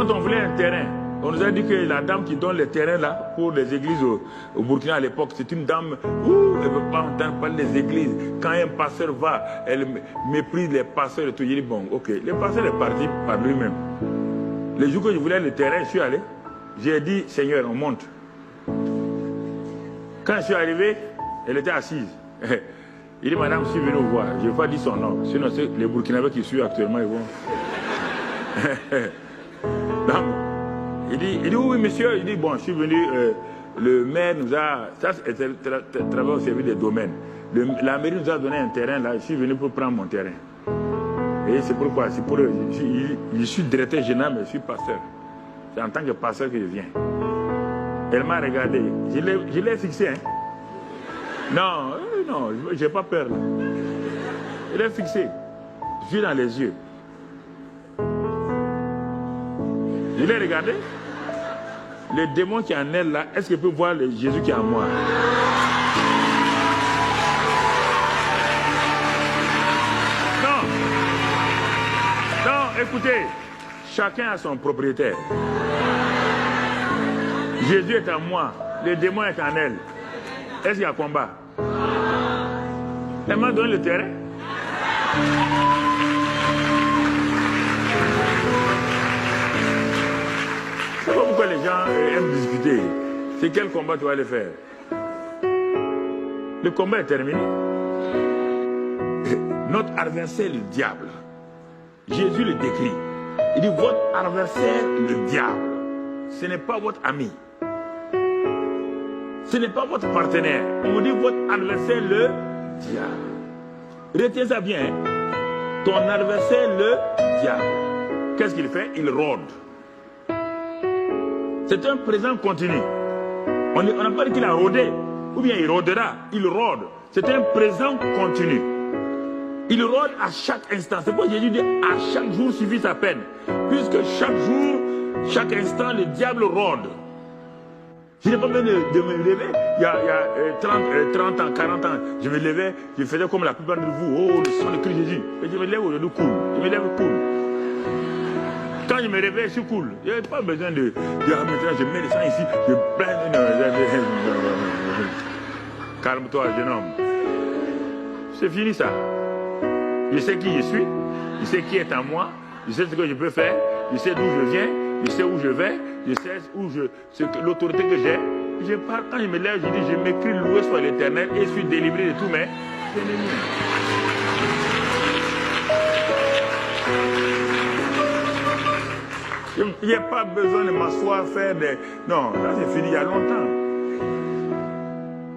Quand on voulait un terrain, on nous a dit que la dame qui donne les terrains là pour les églises au Burkina à l'époque, c'est une dame, elle ne veut pas entendre parler des églises. Quand un pasteur va, elle méprise les pasteurs et tout. Il dit bon, ok, le pasteur est parti par lui-même. Le jour que je voulais le terrain, je suis allé. J'ai dit, Seigneur, on monte. Quand je suis arrivé, elle était assise. Il dit, madame, je suis venu vous voir. Je n'ai pas dit son nom. Sinon, c'est les Burkinabés qui suivent actuellement, ils vont. Donc, il dit, oui, monsieur. Il dit, bon, je suis venu, le maire nous a... Ça, c'était travail au service des domaines. La mairie nous a donné un terrain, là. Je suis venu pour prendre mon terrain. Et c'est pourquoi, je suis directeur général, mais je suis pasteur. C'est en tant que pasteur que je viens. Elle m'a regardé. Je l'ai fixé, hein. Non, j'ai pas peur, là. Je l'ai fixé. Je suis dans les yeux. Je l'ai regardé. Le démon qui est en elle, là, est-ce qu'il peut voir le Jésus qui est en moi? Non, écoutez, chacun a son propriétaire. Jésus est en moi, le démon est en elle. Est-ce qu'il y a combat? Elle m'a donné le terrain. C'est pas pourquoi les gens aiment discuter. C'est quel combat tu vas aller faire? Le combat est terminé. Notre adversaire, le diable. Jésus le décrit. Il dit, votre adversaire, le diable, ce n'est pas votre ami. Ce n'est pas votre partenaire. On vous dit, votre adversaire, le diable. Retiens ça bien. Ton adversaire, le diable. Qu'est-ce qu'il fait? Il rôde. C'est un présent continu. On n'a pas dit qu'il a rôdé. Ou bien il rôdera. Il rôde. C'est un présent continu. Il rôde à chaque instant. C'est pourquoi Jésus dit à chaque jour suffit sa peine. Puisque chaque jour, chaque instant, le diable rôde. Je n'ai pas besoin de me lever. Il y a 30 ans, 40 ans, je me levais, je faisais comme la plupart de vous. Oh, le sang de Christ Jésus. Et je me lève aujourd'hui cool. Je me lève cool. Quand je me réveille, je suis cool. Je n'ai pas besoin de maintenant je mets le sang ici, je plains. Calme-toi, jeune homme. C'est fini ça. Je sais qui je suis, je sais qui est en moi, je sais ce que je peux faire, je sais d'où je viens, je sais où je vais, je sais l'autorité que j'ai. Je pars, quand je me lève, je dis, je m'écris loué soit l'Éternel et je suis délivré de tous mes ennemis. Il n'y a pas besoin de m'asseoir, faire des... Non, là c'est fini, il y a longtemps.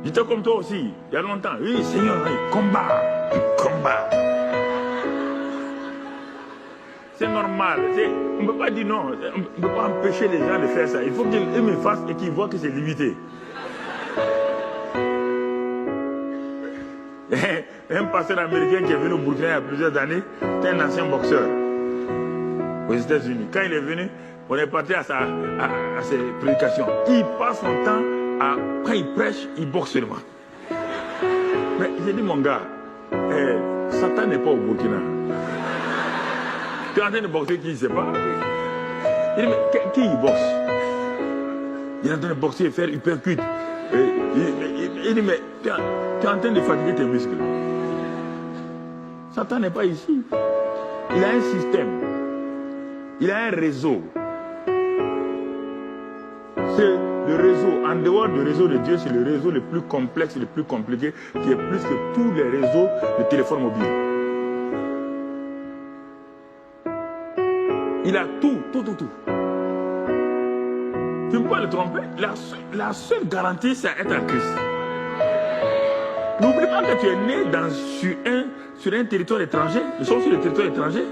J'étais comme toi aussi, il y a longtemps. Oui, Seigneur, combat. C'est normal. On ne peut pas dire non. On ne peut pas empêcher les gens de faire ça. Il faut qu'ils me fassent et qu'ils voient que c'est limité. Un pasteur américain qui est venu au Burkina il y a plusieurs années, c'était un ancien boxeur aux États-Unis. Quand il est venu, on est parti à ses prédications. Il passe son temps quand il prêche, il boxe seulement. Mais j'ai dit, mon gars, Satan n'est pas au Burkina. Tu es en train de boxer qui ne sait pas. Il dit, mais qui il boxe? Il est en train de boxer et faire hypercute. Il dit, mais tu es en train de fatiguer tes muscles. Satan n'est pas ici. Il a un système. Il a un réseau. C'est le réseau, en dehors du réseau de Dieu, c'est le réseau le plus complexe, le plus compliqué, qui est plus que tous les réseaux de téléphone mobile. Il a tout. Tu ne peux pas le tromper. La seule garantie, c'est être en Christ. N'oublie pas que tu es né sur un territoire étranger. Nous sommes sur le territoire étranger.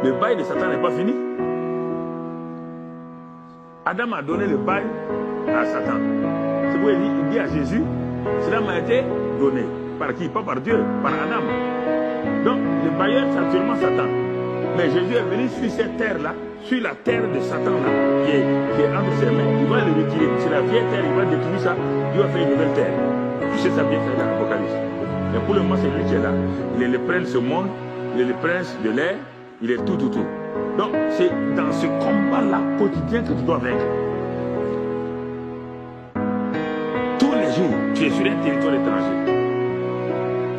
Le bail de Satan n'est pas fini. Adam a donné le bail à Satan. C'est pourquoi il dit à Jésus, cela m'a été donné. Par qui? Pas par Dieu, par Adam. Donc, le bailleur, c'est actuellement Satan. Mais Jésus est venu sur cette terre-là, sur la terre de Satan-là, qui est entre ses mains. Il va le retirer. C'est la vieille terre, il va détruire ça, il va faire une nouvelle terre. Tu sais ça bien, c'est dans l'Apocalypse. Mais pour le moment, c'est lui qui est là. Il est le prince de ce monde, il est le prince de l'air, il est tout. Donc, c'est dans ce combat-là quotidien que tu dois vaincre. Tous les jours, tu es sur un territoire étranger.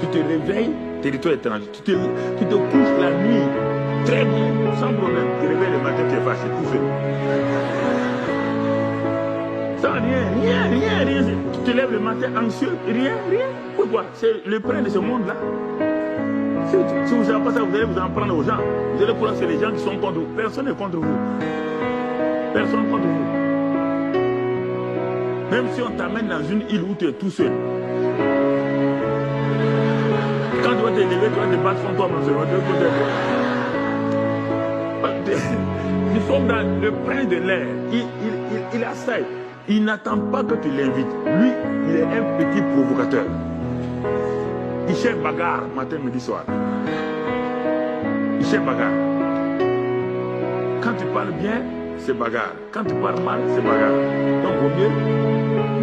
Tu te réveilles, territoire étranger. Tu te couches la nuit, très bien, sans problème. Tu te réveilles le matin, tu es fâché, tout seul. Sans rien. Tu te lèves le matin anxieux, rien. Pourquoi? C'est le prince de ce monde-là. Si vous ne savez pas ça, vous allez vous en prendre aux gens. Vous allez croire que c'est les gens qui sont contre vous. Personne n'est contre vous. Personne contre vous. Même si on t'amène dans une île où tu es tout seul. Quand tu vas te lever, tu vas te battre contre toi-même seulement. Nous sommes dans le prince de l'air. Il a ça. Il n'attend pas que tu l'invites. Lui, il est un petit provocateur. Il cherche bagarre matin, midi, soir. Il cherche bagarre. Quand tu parles bien, c'est bagarre. Quand tu parles mal, c'est bagarre. Donc, il vaut mieux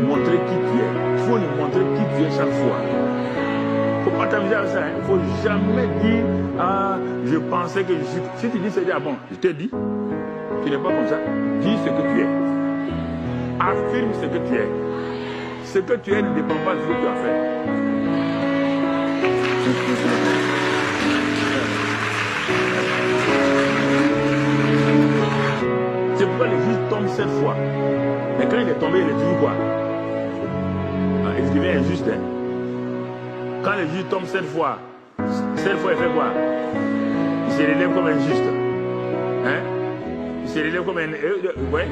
montrer qui tu es. Il faut lui montrer qui tu es chaque fois. Il ne faut pas t'amuser avec ça. Il ne faut jamais dire « Ah, je pensais que je suis... » Si tu dis, c'est dire « Ah bon, je t'ai dit. Tu n'es pas comme ça. Dis ce que tu es. Affirme ce que tu es. Ce que tu es ne dépend pas de ce que tu as fait. C'est pourquoi le juge tombe 7 fois. Mais quand il est tombé, il est toujours quoi? Il devient injuste. Hein? Quand le juge tombe 7 fois, 7 fois il fait quoi? Il se relève comme injuste. Hein? Il se relève comme un... Vous voyez,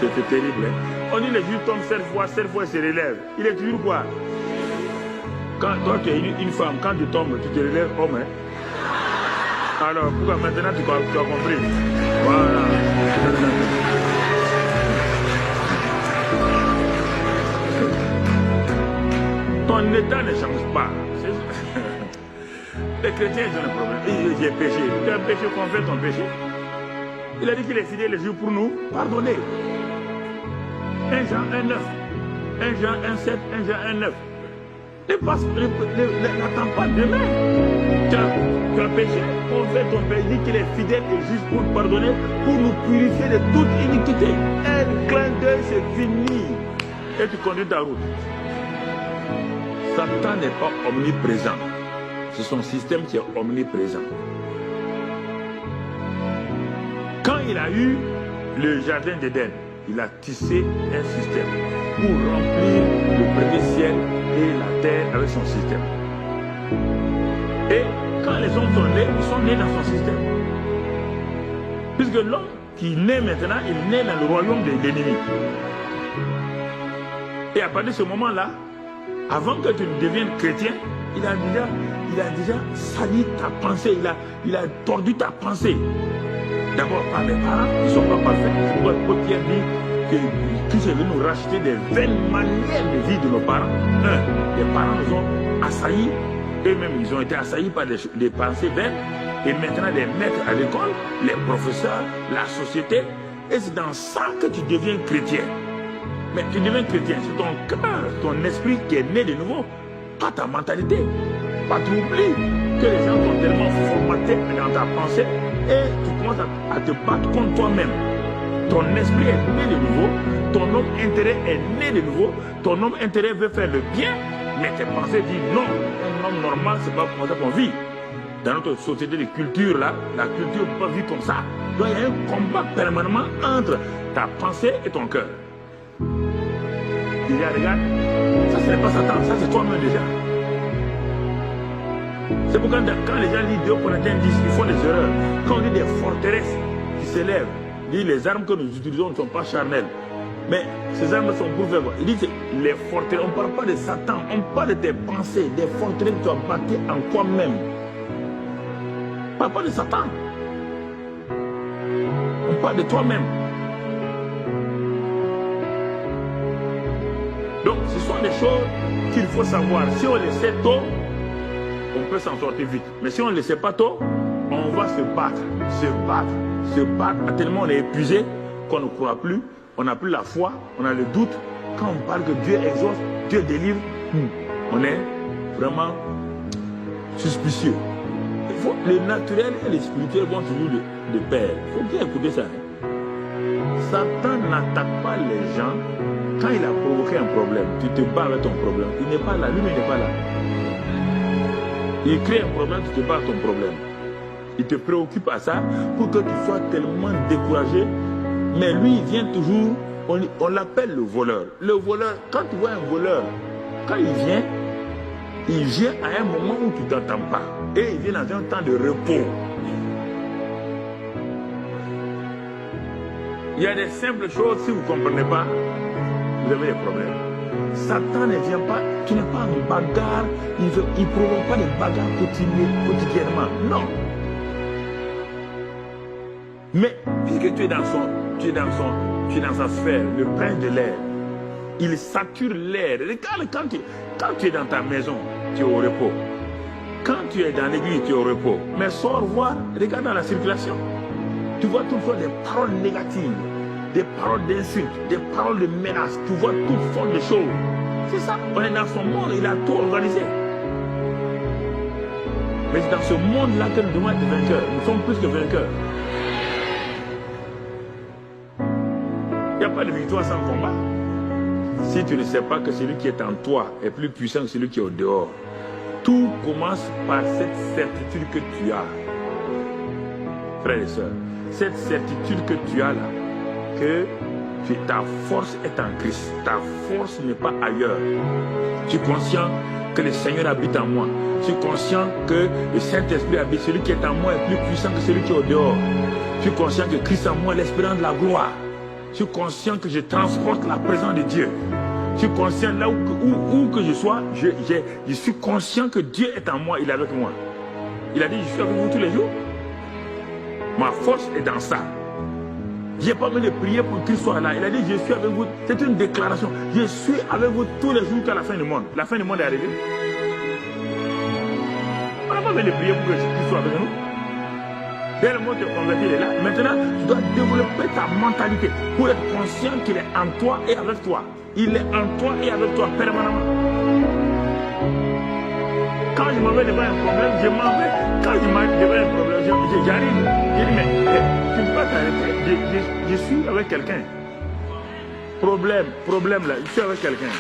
c'est terrible. Hein? On dit le juge tombe 7 fois il se relève. Il est toujours quoi? Quand toi tu es une femme, quand tu tombes, tu te relèves homme. Hein? Alors pourquoi maintenant tu as compris? Voilà. Ton état ne change pas. Les chrétiens ils ont un problème. J'ai péché. Tu as péché, confesse ton péché. Il a dit qu'il est fidèle les jours pour nous pardonner. 1 Jean 1,9. 1 Jean 1,7, 1 Jean 1,9. N'attends pas demain. Tu as péché, confesse ton péché, dit qu'il est fidèle et juste pour pardonner, pour nous purifier de toute iniquité. Un clin d'œil, c'est fini. Et tu conduis ta route. Satan n'est pas omniprésent. C'est son système qui est omniprésent. Quand il a eu le jardin d'Éden, il a tissé un système pour remplir le premier ciel et la terre avec son système. Et quand les hommes sont nés dans son système. Puisque l'homme qui naît maintenant, il naît dans le royaume de l'ennemi. Et à partir de ce moment-là, avant que tu ne deviennes chrétien, il a déjà sali ta pensée, il a tordu ta pensée. D'abord par les parents, ils ne sont pas parfaits. C'est pourquoi Pierre dit que Christ est venu nous racheter des vaines manières de vie de nos parents. Les parents nous ont assaillis, eux-mêmes ils ont été assaillis par des pensées vaines, et maintenant les maîtres à l'école, les professeurs, la société, et c'est dans ça que tu deviens chrétien. Mais tu deviens chrétien, c'est ton cœur, ton esprit qui est né de nouveau, pas ta mentalité. Pas t'oublier que les gens sont tellement formatés dans ta pensée et tu commences à te battre contre toi-même. Ton esprit est né de nouveau, ton homme intérieur est né de nouveau, ton homme intérieur veut faire le bien, mais tes pensées disent non, un homme normal, c'est pas comme ça qu'on vit. Dans notre société de culture, là, la culture ne peut pas vivre comme ça. Donc il y a un combat permanent entre ta pensée et ton cœur. Il y a, regarde, ça ce n'est pas Satan, ça c'est toi-même déjà. C'est pourquoi quand les gens disent Dieu qu'on atteint 10, ils font des erreurs. Quand on dit des forteresses qui s'élèvent, dit les armes que nous utilisons ne sont pas charnelles. Mais ces armes sont pour faire quoi? Il dit que les forteresses, on ne parle pas de Satan, on parle de tes pensées, des forteresses que tu as bâties en toi-même. On ne parle pas de Satan. On parle de toi-même. Donc ce sont des choses qu'il faut savoir. Si on les sait tôt, on peut s'en sortir vite. Mais si on ne le sait pas tôt, on va se battre, tellement on est épuisé qu'on ne croit plus, on n'a plus la foi, on a le doute. Quand on parle que Dieu exauce, Dieu délivre, on est vraiment suspicieux. Le naturel et le spirituel vont toujours de pair. Il faut bien écouter ça. Satan n'attaque pas les gens quand il a provoqué un problème. Tu te bats avec ton problème. Il n'est pas là, lui-même n'est pas là. Il crée un problème, tu te bats avec ton problème. Il te préoccupe à ça pour que tu sois tellement découragé. Mais lui, il vient toujours, on l'appelle le voleur. Le voleur, quand tu vois un voleur, quand il vient à un moment où tu ne t'entends pas. Et il vient dans un temps de repos. Il y a des simples choses, si vous ne comprenez pas, vous avez des problèmes. Satan ne vient pas, tu n'es pas en bagarre, il ne provoque pas des bagarres quotidiennement. Non. Mais, puisque tu es dans sa sphère, le prince de l'air, il sature l'air. Regarde, quand tu es dans ta maison, tu es au repos. Quand tu es dans l'église, tu es au repos. Mais sors voir, regarde dans la circulation. Tu vois toutefois des paroles négatives, des paroles d'insultes, des paroles de menaces. Tu vois toutes sortes de choses. C'est ça, on est dans son monde, il a tout organisé. Mais c'est dans ce monde-là que nous devons être vainqueurs. Nous sommes plus que vainqueurs. Il n'y a pas de victoire sans combat. Si tu ne sais pas que celui qui est en toi est plus puissant que celui qui est au dehors, tout commence par cette certitude que tu as. Frères et sœurs, cette certitude que tu as là, que ta force est en Christ, ta force n'est pas ailleurs. Tu es conscient que le Seigneur habite en moi. Je suis conscient que le Saint-Esprit habite. Celui qui est en moi est plus puissant que celui qui est au dehors. Je suis conscient que Christ en moi est l'espérance de la gloire. Je suis conscient que je transporte la présence de Dieu. Je suis conscient là où que je sois, je suis conscient que Dieu est en moi, il est avec moi. Il a dit, je suis avec vous tous les jours. Ma force est dans ça. Je n'ai pas besoin de prier pour qu'il soit là. Il a dit, je suis avec vous. C'est une déclaration. Je suis avec vous tous les jours jusqu'à la fin du monde. La fin du monde est arrivée. On n'a pas besoin de prier pour qu'il soit avec nous. Dès le moment où tu es converti, il est là. Maintenant, tu dois développer ta mentalité pour être conscient qu'il est en toi et avec toi. Il est en toi et avec toi permanemment. Quand je m'en vais devant un problème, je m'en vais. Quand je m'en vais devant un problème, j'arrive. Je dis, mais tu ne peux pas t'arrêter. Je suis avec quelqu'un. Problème là, je suis avec quelqu'un.